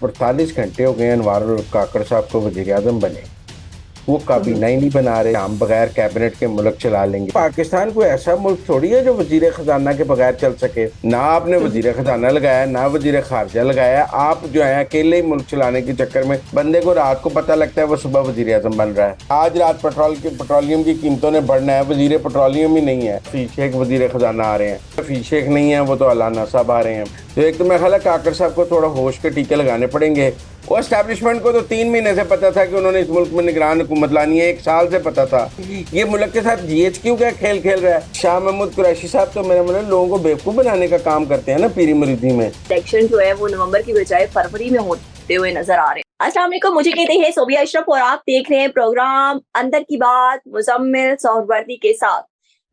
48 घंटे हो गए अनवारुल काकड़ साहब को वजीर आजम बने। वो काबीना ही नहीं बना रहे। हम बगैर कैबिनेट के मुल्क चला लेंगे। पाकिस्तान कोई ऐसा मुल्क थोड़ी है जो वजीर खजाना के बगैर चल सके। ना आपने वजीर खजाना लगाया, ना वजीर खारजा लगाया। आप जो है अकेले ही मुल्क चलाने के चक्कर में बंदे को रात को पता लगता है वो सुबह वजीर आजम बन रहा है। आज रात पेट्रोलियम की कीमतों ने बढ़ना है, वजीर पेट्रोलियम ही नहीं है। हफीज शेख वजीर खजाना आ रहे हैं, हफीज शेख नहीं है, वो तो अलाना साहब आ रहे हैं। तो एक तो मैं ख्याल है काकड़ साहब को थोड़ा होश के टीके लगाने पड़ेंगे। वो एस्टैब्लिशमेंट को तो 3 महीने से पता था कि उन्होंने इस मुल्क में निगरान हुकूमत लानी है। 1 साल से पता था। ये मुल्क के साथ GHQ का खेल खेल रहा है। शाह महमूद कुरैशी साहब तो मेरे मन लोगों को बेवकूफ बनाने का काम करते हैं ना पीरी मुरीदी में। इलेक्शन जो है वो नवंबर की बजाय फरवरी में होते हुए नजर आ रहे हैं। अस्सलाम वालेकुम, मुझे कहते हैं सोबिया अशरफ और आप देख रहे हैं प्रोग्राम अंदर की बात मुजम्मिल सोहरवर्दी के साथ।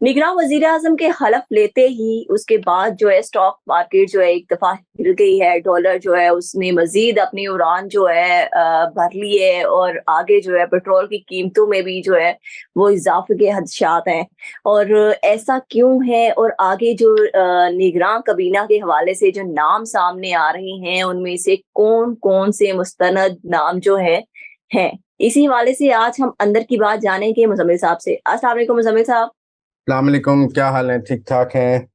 निगरान वजीर आजम के हलफ लेते ही उसके बाद जो है स्टॉक मार्केट जो है एक दफा हिल गई है। डॉलर जो है उसने मजीद अपनी उड़ान जो है भर ली है और आगे जो है पेट्रोल की कीमतों में भी जो है वो इजाफे के खदशात हैं। और ऐसा क्यों है और आगे जो निगरान कबीना के हवाले से जो नाम सामने आ रहे हैं उनमें से कौन कौन से मुस्तनद नाम जो है हैं, इसी हवाले से आज हम अंदर की बात जानेंगे मुजम्मिल साहब से। अस्सलाम वालेकुम मुजम्मिल साहब। अस्सलाम वालेकुम, क्या हाल है? ठीक ठाक हैं?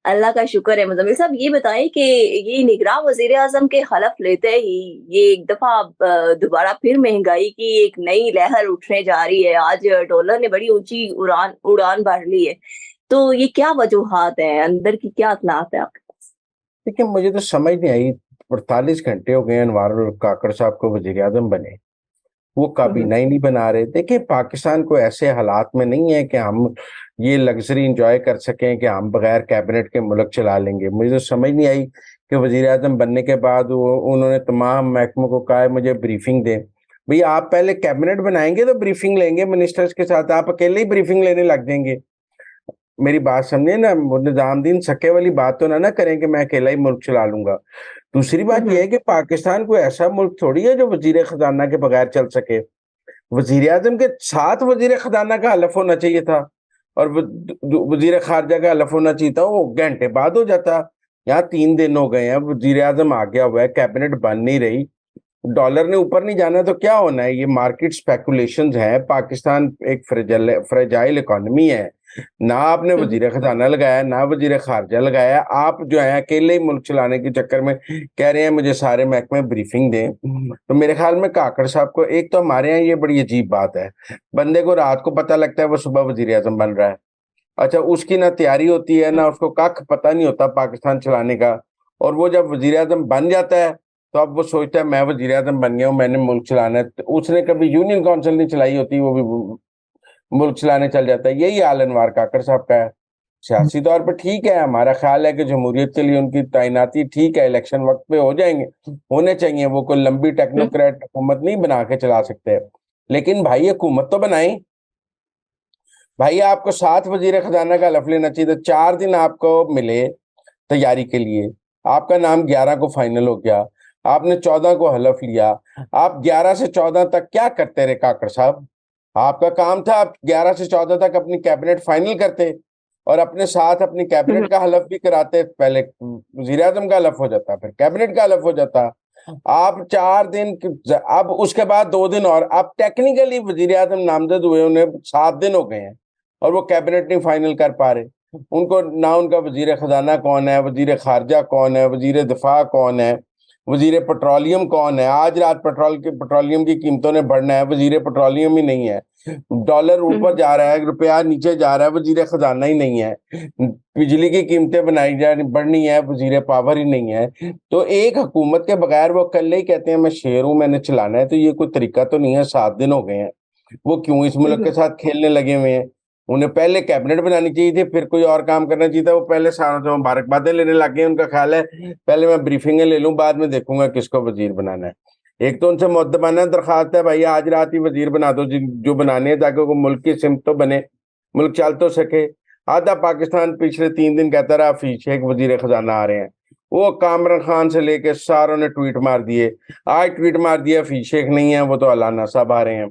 अल्लाह का शुक्र है। मुजम्मिल साहब ये बताएं कि ये निगरान वजीर आजम के हलफ लेते ही ये एक दफा दोबारा फिर महंगाई की एक नई लहर उठने जा रही है। आज डॉलर ने बड़ी ऊंची उड़ान भर ली है। तो ये क्या वजूहात है, अंदर की क्या इत्तलात है आपके पास? देखिए, मुझे तो समझ नहीं आई। 48 घंटे हो गए अनवारुल काकड़ साहब को वजीर आजम बने। वो काबीना ही नहीं बना रहे। देखिए, पाकिस्तान को ऐसे हालात में नहीं है कि हम ये लग्जरी इंजॉय कर सकें कि हम बगैर कैबिनेट के मुल्क चला लेंगे। मुझे तो समझ नहीं आई कि वजीर आजम बनने के बाद उन्होंने तमाम महकमों को कहा है मुझे ब्रीफिंग दें। भैया, आप पहले कैबिनेट बनाएंगे तो ब्रीफिंग लेंगे मिनिस्टर्स के साथ। आप अकेले ही ब्रीफिंग लेने लग जाएंगे। मेरी बात समझे ना। निजामुद्दीन सके वाली बात तो ना करें कि मैं अकेला ही मुल्क चला लूंगा। दूसरी बात यह है कि पाकिस्तान कोई ऐसा मुल्क थोड़ी है जो वजीर खजाना के बगैर चल सके। वजीर आजम के साथ वजीर खजाना का हलफ होना चाहिए था और वजीर खारजा का हलफ होना चाहिए था। वो घंटे बाद हो जाता। यहाँ 3 दिन हो गए हैं, वजीर आजम आ गया हुआ है, कैबिनेट बन नहीं रही। डॉलर ने ऊपर नहीं जाना तो क्या होना है? ये मार्केट स्पेकुलेशंस है। पाकिस्तान एक फ्रेजाइल इकोनॉमी है। ना आपने वजीर खजाना लगाया, ना वजीर खारजा लगाया। आप जो है अकेले ही मुल्क चलाने के चक्कर में कह रहे हैं मुझे सारे महकमे ब्रीफिंग दें। तो मेरे ख्याल में काकड़ साहब को, एक तो हमारे यहाँ ये बड़ी अजीब बात है, बंदे को रात को पता लगता है वो सुबह वजीर आजम बन रहा है। अच्छा, उसकी ना तैयारी होती है, ना उसको कख पता नहीं होता पाकिस्तान चलाने का। और वो जब वजीर आजम बन जाता है तो अब वो सोचता है मैं वजीर आजम बन गया हूँ, मैंने मुल्क चलाना है। तो उसने कभी यूनियन काउंसिल नहीं चलाई होती, वो भी मुल्क चलाने चल जाता है। यही हाल अनवार काकड़ साहब का है। सियासी तौर पर ठीक है, हमारा ख्याल है कि जमहूरियत के लिए उनकी तैनाती ठीक है, इलेक्शन वक्त पे हो जाएंगे, होने चाहिए। वो कोई लंबी टेक्नोक्रेट हुकूमत नहीं बना के चला सकते। लेकिन भाई हुकूमत तो बनाई। भाई, आपको 7 वजीर खजाना का हलफ लेना चाहिए। तो 4 दिन आपको मिले तैयारी के लिए। आपका नाम 11 को फाइनल हो गया, आपने 14 को हलफ लिया। आप 11 से 14 तक क्या करते रहे काकड़ साहब? आपका काम था आप 11 से 14 तक अपनी कैबिनेट फाइनल करते और अपने साथ अपनी कैबिनेट का हलफ भी कराते। पहले वजीर आजम का हलफ हो जाता, फिर कैबिनेट का हलफ हो जाता। आप 4 दिन, अब उसके बाद 2 दिन और। आप टेक्निकली वजीर आजम नामजद हुए उन्हें 7 दिन हो गए हैं और वो कैबिनेट नहीं फाइनल कर पा रहे। उनको ना उनका वजीर खजाना कौन है, वजीर खारजा कौन है, वजीर दिफा कौन है, वजीर पेट्रोलियम कौन है। आज रात पेट्रोलियम की कीमतों ने बढ़ना है, वजीर पेट्रोलियम ही नहीं है। डॉलर ऊपर जा रहा है, रुपया नीचे जा रहा है, वजीर खजाना ही नहीं है। बिजली की कीमतें बढ़नी है, वजीर पावर ही नहीं है। तो एक हुकूमत के बगैर वो कल ही कहते हैं मैं शेर हूं, मैंने चलाना है। तो ये कोई तरीका तो नहीं है। 7 दिन हो गए हैं, वो क्यों इस मुल्क के साथ खेलने लगे हुए हैं? उन्हें पहले कैबिनेट बनानी चाहिए थी, फिर कोई और काम करना चाहिए था। वो पहले सारों से मुबारकबादें लेने लग गए। उनका ख्याल है पहले मैं ब्रीफिंगें ले लूं, बाद में देखूंगा किसको वजीर बनाना है। एक तो उनसे मुद्दबाना दरखास्त है, भाई आज रात ही वजीर बना दो जो बनाने हैं, ताकि वो मुल्क की सिमत तो बने, मुल्क चल तो सके। आधा पाकिस्तान पिछले 3 दिन कहता रहा हफीज शेख वजीर खजाना आ रहे हैं। वो कामरान खान से लेके सारों ने ट्वीट मार दिए। आज ट्वीट मार दिया हफीज शेख नहीं है, वो तो अलाना साहब आ रहे हैं।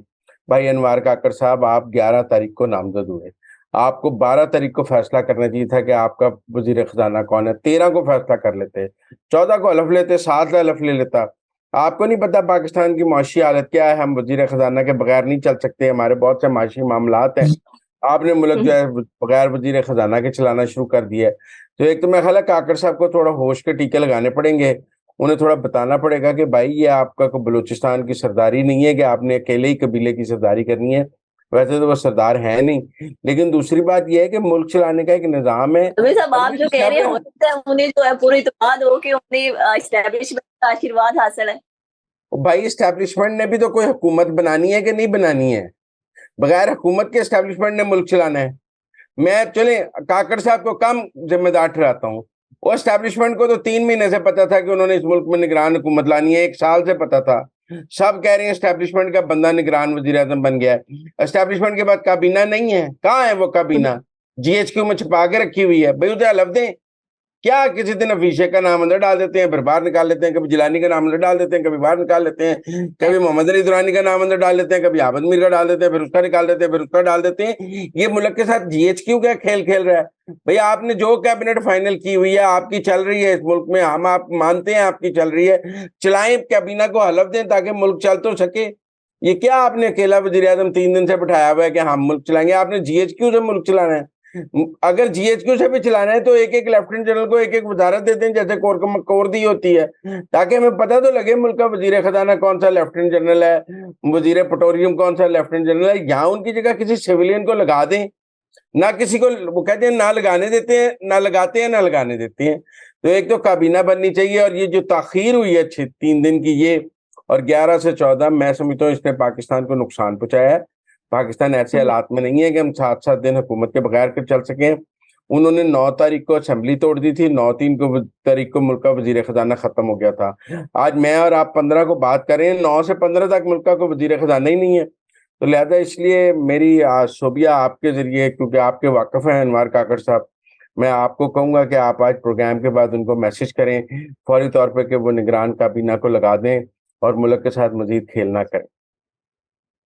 भाई अनवार काकड़ साहब, आप 11 तारीख को नामजद हुए। आपको 12 तारीख को फैसला करना चाहिए था कि आपका वजीर खजाना कौन है। 13 को फैसला कर लेते, 14 को हलफ लेते, 7 हलफ ले लेता। आपको नहीं पता पाकिस्तान की माशी हालत क्या है? हम वजीर खजाना के बगैर नहीं चल सकते, हमारे बहुत से माशी मामलात हैं। आपने मुल्क जो है बगैर वजीर खजाना के चलाना शुरू कर दिया है। तो एक तो मेरा ख्याल है काकड़ साहब को थोड़ा होश के टीके लगाने पड़ेंगे, उन्हें थोड़ा बताना पड़ेगा कि भाई ये आपका कोई बलूचिस्तान की सरदारी नहीं है कि आपने अकेले ही कबीले की सरदारी करनी है। वैसे तो वो सरदार है नहीं, लेकिन दूसरी बात यह है कि मुल्क चलाने का एक निज़ाम है। तो साहब और आप वो जो कह रहे हैं, established- हो सकता है उन्हें जो है पूरी इत्मीनाद हो कि उन्हें एस्टेब्लिशमेंट का आशीर्वाद हासिल है। भाई एस्टेब्लिशमेंट ने भी तो कोई हुकूमत बनानी है कि नहीं बनानी है? बगैर हुकूमत के एस्टेब्लिशमेंट ने मुल्क चलाना है? मैं चले काकड़ साहब को कम जिम्मेदार ठहराता हूँ। वो एस्टेब्लिशमेंट को तो 3 महीने से पता था कि उन्होंने इस मुल्क में निगरान हुकूमत लानी है, 1 साल से पता था। सब कह रहे हैं एस्टेब्लिशमेंट का बंदा निगरान वजीर आजम बन गया है। एस्टेब्लिशमेंट के बाद काबीना नहीं है, कहाँ है वो काबीना? GHQ में छुपा के रखी हुई है। भाई उसे हलफ दें क्या? किसी दिन अफीशे का नाम अंदर डाल देते हैं, फिर बाहर निकाल लेते हैं, कभी जिलानी का नाम अंदर डाल देते हैं, कभी बाहर निकाल लेते हैं, कभी मोहम्मद अली दुरानी का नाम अंदर डाल देते हैं, कभी आबद मीर का डाल देते हैं, फिर उसका निकाल देते हैं, फिर उसका डाल देते हैं। ये मुल्क के साथ GHQ का खेल खेल रहा है। भैया आपने जो कैबिनेट फाइनल की हुई है, आपकी चल रही है इस मुल्क में, हम आप मानते हैं आपकी चल रही है, चलाएं, कैबिना को हलफ दें ताकि मुल्क चल तो सके। ये क्या आपने अकेला वजीर आजम 3 दिन से बिठाया हुआ है कि हम मुल्क चलाएंगे? आपने GHQ से मुल्क चलाना है। अगर GHQ से भी चलाना है तो एक एक लेफ्टिनेंट जनरल को एक एक वजारत देते हैं, जैसे कोर दी होती है, ताकि हमें पता तो लगे मुल्क का वजीर खजाना कौन सा लेफ्टिनेंट जनरल है, वजीर पेट्रोलियम कौन सा लेफ्टिनेंट जनरल है। यहाँ उनकी जगह किसी सिविलियन को लगा दें। ना किसी को, वो कहते हैं ना लगाने देते हैं, ना लगाते हैं, ना लगाने देते हैं। तो एक तो काबीना बननी चाहिए, और ये जो ताखीर हुई है 3 दिन की, ये और 11 से 14, मैं समझता हूँ इसने पाकिस्तान को नुकसान पहुंचाया है। पाकिस्तान ऐसे हालात में नहीं है कि हम 7-7 दिन हुकूमत के बगैर कर चल सकें। उन्होंने 9 तारीख को असेंबली तोड़ दी थी, 9 तारीख को मुल्क का वजीर खजाना खत्म हो गया था। आज मैं और आप 15 को बात करें, 9 से 15 तक मुल्क का कोई वजीर खजाना ही नहीं है। तो लिहाजा इसलिए मेरी शोबिया आपके जरिए, क्योंकि आपके वाकिफ हैं अनवार काकड़ साहब, मैं आपको कहूंगा कि आप आज प्रोग्राम के बाद उनको मैसेज करें फौरी तौर पे कि वो निगरान काबीना को लगा दें और मुल्क के साथ मजीद खेल ना करें।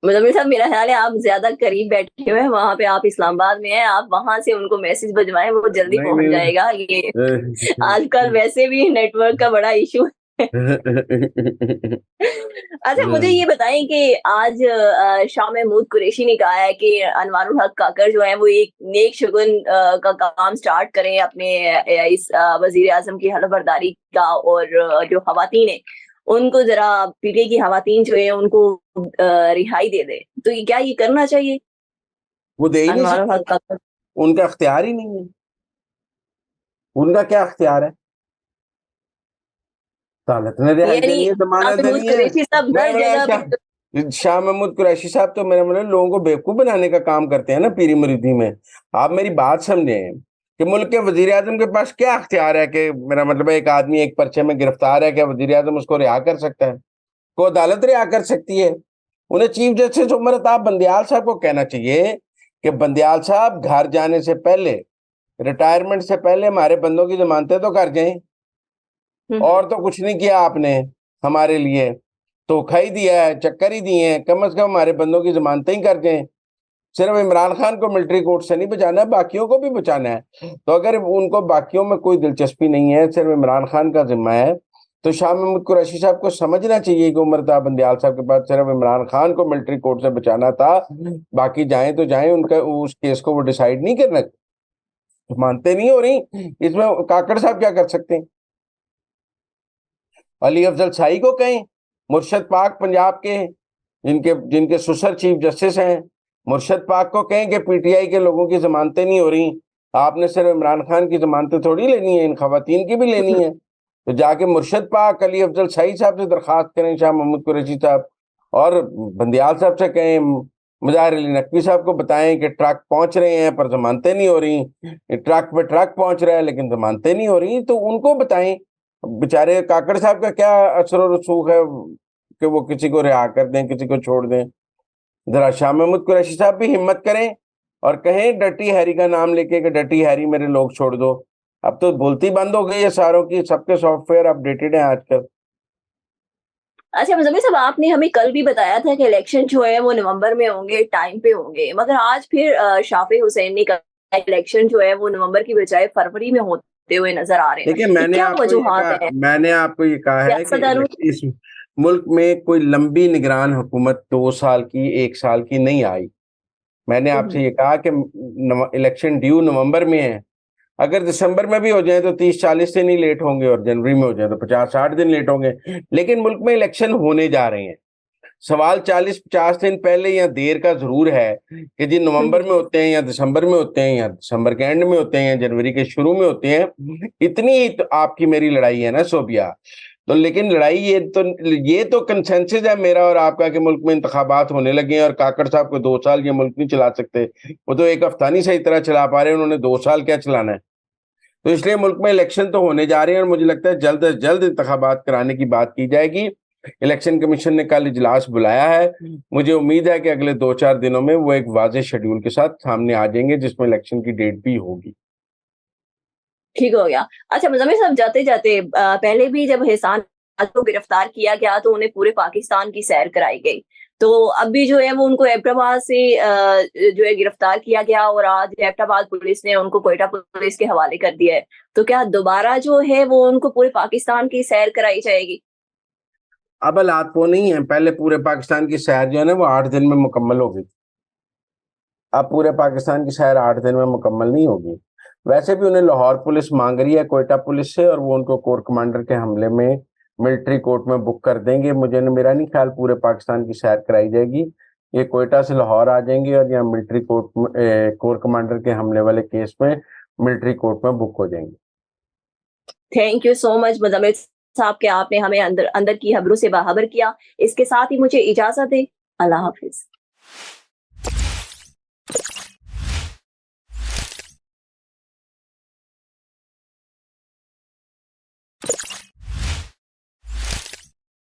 मतलब साहब मेरा ख्याल है आप ज्यादा करीब बैठे हुए हैं, वहां पे आप इस्लामाबाद में हैं, आप वहां से उनको मैसेज भिजवाएं, वो जल्दी नहीं पहुंच नहीं जाएगा। ये आजकल नहीं। वैसे भी नेटवर्क का बड़ा इशू है। अच्छा मुझे ये बताएं कि आज शाह महमूद कुरैशी ने कहा है कि अनवारुल हक काकर जो है वो एक नेक शगुन का काम स्टार्ट करें अपने इस वजीर आजम की हलफबरदारी का, और जो खवातीन है उनको जरा पीटीआई की खवातीन जो है उनको रिहाई दे दे। तो ये क्या ये करना चाहिए वो दे ही नहीं अनवारुल सकते, हक काकर? उनका अख्तियार ही नहीं है। उनका क्या अख्तियार है? अदालत ने रिहाई यानी देनी है, शाह जमानत महमूद देनी है। कुरैशी साहब मैं हर बड़ा जगह पे। शाह महमूद कुरैशी साहब तो मेरे मतलब लोगों को बेवकूफ बनाने का काम करते हैं ना, पीरी मुरीदी में। आप मेरी बात समझें कि मुल्क के वजीर आजम के पास क्या अख्तियार है कि मेरा मतलब है एक आदमी एक पर्चे में गिरफ्तार है, क्या वजीर आजम उसको रिहा कर सकता है? को अदालत रिहा कर सकती है? उन्हें चीफ जस्टिस उमर अताब बंदियाल साहब को कहना चाहिए कि बंदियाल साहब घर जाने से पहले, रिटायरमेंट से पहले हमारे बंदों की जमानतें तो कर जाएं। और तो कुछ नहीं किया आपने हमारे लिए, धोखा ही दिया है, चक्कर ही दिए हैं। कम से कम हमारे बंदों की जमानतें ही कर दें। सिर्फ इमरान खान को मिलिट्री कोर्ट से नहीं बचाना है, बाकियों को भी बचाना है। तो अगर उनको बाकियों में कोई दिलचस्पी नहीं है, सिर्फ इमरान खान का जिम्मा है, तो शाह महमूद कुरैशी साहब को समझना चाहिए कि उमर अताब बंदियाल साहब के पास सिर्फ इमरान खान को मिलिट्री कोर्ट से बचाना था, बाकी जाए तो जाए, उनका उस केस को वो डिसाइड नहीं करना। मानते नहीं हो रही, इसमें काकड़ साहब क्या कर सकते हैं? अली अफजल शाही को कहें, मुर्शद पाक पंजाब के जिनके जिनके ससुर चीफ जस्टिस हैं, मुर्शद पाक को कहें कि पीटीआई के लोगों की जमानतें नहीं हो रही, आपने सिर्फ इमरान खान की जमानतें थोड़ी लेनी है, इन खवातीन की भी लेनी है। तो जाके मुर्शद पाक अली अफजल शाही साहब से दरखास्त करें, शाह महमूद कुरैशी साहब, और बंदियाल साहब से कहें, मुजाहिर अली नकवी साहब को बताएं कि ट्रक पहुंच रहे हैं पर जमानतें नहीं हो रही, ट्रक पे ट्रक पहुंच रहा है लेकिन जमानतें नहीं हो रही। तो उनको बताएं। बेचारे काकड़ साहब का क्या असर और रसूख है कि वो किसी को रिहा कर दें, किसी को छोड़ दें? जरा शाह महमूद कुरैशी साहब भी हिम्मत करें और कहें डर्टी हैरी का नाम लेके कि डर्टी हैरी मेरे लोग छोड़ दो। अब तो बोलती बंद हो गई है सारों की, सबके सॉफ्टवेयर अपडेटेड हैं आजकल। अच्छा मुजम्मिल साहब आपने हमें कल भी बताया था कि इलेक्शन जो है वो नवंबर में होंगे, टाइम पे होंगे, मगर आज फिर शाफी हुसैन ने कहा इलेक्शन जो है वो नवंबर की बजाय फरवरी में होते हुए नजर आ रहे हैं। देखिए ये क्या वजूहात हैं मैंने आपको ये कहा है कि सियासतदानों इस मुल्क में कोई लंबी निगरान हुकूमत 2 साल की, 1 साल की नहीं आई। मैंने आपसे ये कहा कि इलेक्शन ड्यू नवंबर में है, अगर दिसंबर में भी हो जाए तो 30-40 दिन ही लेट होंगे और जनवरी में हो जाए तो 50-60 दिन लेट होंगे, लेकिन मुल्क में इलेक्शन होने जा रहे हैं। सवाल 40-50 दिन पहले या देर का जरूर है कि जी नवंबर में होते हैं या दिसंबर में होते हैं या दिसंबर के एंड में होते हैं या जनवरी के शुरू में होते हैं, इतनी ही तो आपकी मेरी लड़ाई है ना सोबिया। तो लेकिन लड़ाई ये तो कंसेंसस है मेरा और आपका कि मुल्क में इंतखाबात होने लगे हैं और काकड़ साहब को 2 साल ये मुल्क नहीं चला सकते। वो तो एक हफ्ता नहीं सही तरह चला पा रहे, उन्होंने 2 साल क्या चलाना है। तो इसलिए मुल्क में इलेक्शन तो होने जा रहे हैं और मुझे लगता है जल्द से जल्द इंतखाबात कराने की बात की जाएगी। इलेक्शन कमीशन ने कल इजलास बुलाया है, मुझे उम्मीद है कि अगले 2-4 दिनों में वो एक वाज़ेह शेड्यूल के साथ सामने आ जाएंगे जिसमें इलेक्शन की डेट भी होगी। ठीक हो गया। अच्छा मुज़म्मिल साहब, जाते-जाते पहले भी जब एहसान को गिरफ्तार किया गया तो उन्हें पूरे पाकिस्तान की सैर कराई गई। तो अब भी जो है वो उनको एबटाबाद से जो है गिरफ्तार किया गया और आज एबटाबाद पुलिस ने उनको क्वेटा पुलिस के हवाले कर दिया है। तो क्या दोबारा जो है वो उनको पूरे पाकिस्तान की सैर कराई जाएगी? अब हालात वो नहीं है, पहले पूरे पाकिस्तान की सैर जो है ना वो 8 दिन में मुकम्मल हो गई। अब पूरे पाकिस्तान की सैर 8 दिन में मुकम्मल नहीं होगी। वैसे भी उन्हें लाहौर पुलिस मांग रही है क्वेटा पुलिस से और वो उनको कोर कमांडर के हमले में मिलिट्री कोर्ट में बुक कर देंगे। मेरा नहीं ख्याल पूरे पाकिस्तान की सैर कराई जाएगी। ये क्वेटा से लाहौर आ जाएंगे और यहाँ मिलिट्री कोर्ट में कोर कमांडर के हमले वाले केस में मिलिट्री कोर्ट में बुक हो जाएंगे। Thank you so much Muzammil साहब कि आपने हमें अंदर अंदर की खबरों से बाखबर किया। इसके साथ ही मुझे इजाज़त दें। अल्लाह हाफ़िज़।